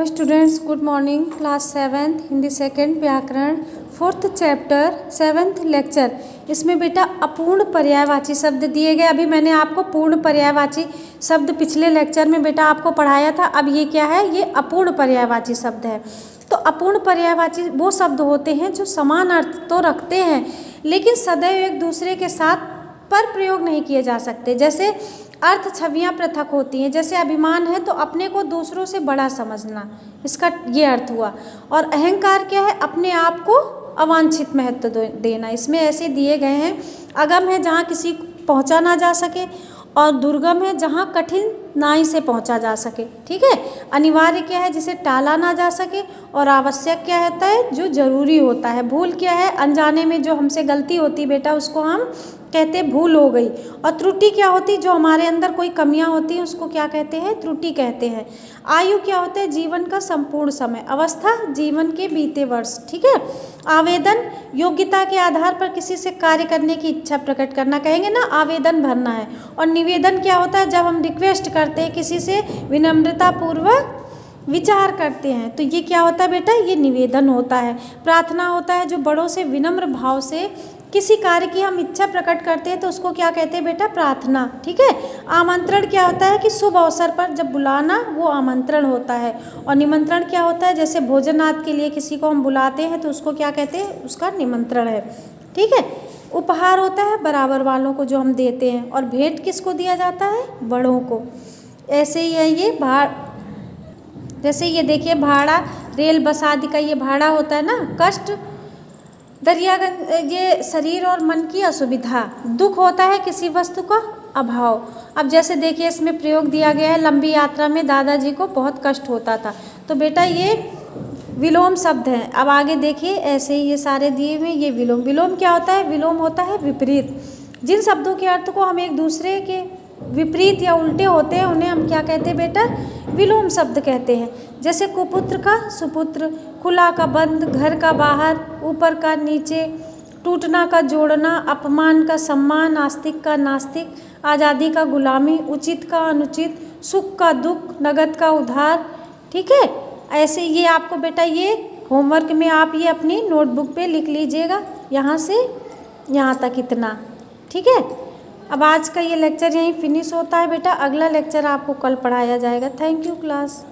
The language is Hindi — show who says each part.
Speaker 1: Students, good morning. Class 7 Hindi second व्याकरण 4th चैप्टर 7th लेक्चर। इसमें बेटा अपूर्ण पर्यायवाची शब्द दिए गए। अभी मैंने आपको पूर्ण पर्यायवाची शब्द पिछले लेक्चर में बेटा आपको पढ़ाया था। अब ये क्या है, ये अपूर्ण पर्यायवाची शब्द है। तो अपूर्ण पर्यायवाची वो शब्द होते हैं जो समान अर्थ तो रखते हैं लेकिन सदैव एक दूसरे के साथ पर प्रयोग नहीं किए जा सकते। जैसे अर्थ छवियाँ पृथक होती हैं। जैसे अभिमान है तो अपने को दूसरों से बड़ा समझना, इसका ये अर्थ हुआ। और अहंकार क्या है, अपने आप को अवांछित महत्व देना। इसमें ऐसे दिए गए हैं, अगम है जहाँ किसी पहुँचा ना जा सके, और दुर्गम है जहाँ कठिन नाई से पहुँचा जा सके। ठीक है। अनिवार्य क्या है, जिसे टाला ना जा सके, और आवश्यक क्या होता है, जो जरूरी होता है। भूल क्या है, अनजाने में जो हमसे गलती होती बेटा उसको हम कहते भूल हो गई। और त्रुटि क्या होती, जो हमारे अंदर कोई कमियां होती हैं उसको क्या कहते हैं, त्रुटि कहते हैं। आयु क्या होता है, जीवन का संपूर्ण समय। अवस्था, जीवन के बीते वर्ष। ठीक है। आवेदन, योग्यता के आधार पर किसी से कार्य करने की इच्छा प्रकट करना, कहेंगे ना आवेदन भरना है। और निवेदन क्या होता है, जब हम रिक्वेस्ट करते हैं किसी से, विनम्रता पूर्वक विचार करते हैं, तो ये क्या होता है बेटा, ये निवेदन होता है। प्रार्थना होता है, जो बड़ों से विनम्र भाव से किसी कार्य की हम इच्छा प्रकट करते हैं तो उसको क्या कहते हैं बेटा, प्रार्थना। ठीक है। आमंत्रण क्या होता है कि शुभ अवसर पर जब बुलाना, वो आमंत्रण होता है। और निमंत्रण क्या होता है, जैसे भोजनाथ के लिए किसी को हम बुलाते हैं तो उसको क्या कहते हैं, उसका निमंत्रण है। ठीक है। उपहार होता है बराबर वालों को जो हम देते हैं। और भेंट किसको दिया जाता है, बड़ों को। ऐसे ही है ये जैसे ये देखिए, भाड़ा, रेल बस आदि का ये भाड़ा होता है ना। कष्ट, दरियागंज, ये शरीर और मन की असुविधा। दुख होता है किसी वस्तु का अभाव। अब जैसे देखिए इसमें प्रयोग दिया गया है, लंबी यात्रा में दादाजी को बहुत कष्ट होता था, तो बेटा ये विलोम शब्द है। अब आगे देखिए, ऐसे ही ये सारे दिए हुए, ये विलोम। विलोम क्या होता है, विलोम होता है विपरीत। जिन शब्दों के अर्थ को हम एक दूसरे के विपरीत या उल्टे होते हैं उन्हें हम क्या कहते हैं बेटा, विलोम शब्द कहते हैं। जैसे कुपुत्र का सुपुत्र, खुला का बंद, घर का बाहर, ऊपर का नीचे, टूटना का जोड़ना, अपमान का सम्मान, आस्तिक का नास्तिक, आज़ादी का गुलामी, उचित का अनुचित, सुख का दुख, नगद का उधार। ठीक है। ऐसे ये आपको बेटा ये होमवर्क में आप ये अपनी नोटबुक पे लिख लीजिएगा, यहाँ से यहाँ तक इतना। ठीक है। अब आज का ये लेक्चर यहीं फिनिश होता है बेटा। अगला लेक्चर आपको कल पढ़ाया जाएगा। Thank you class.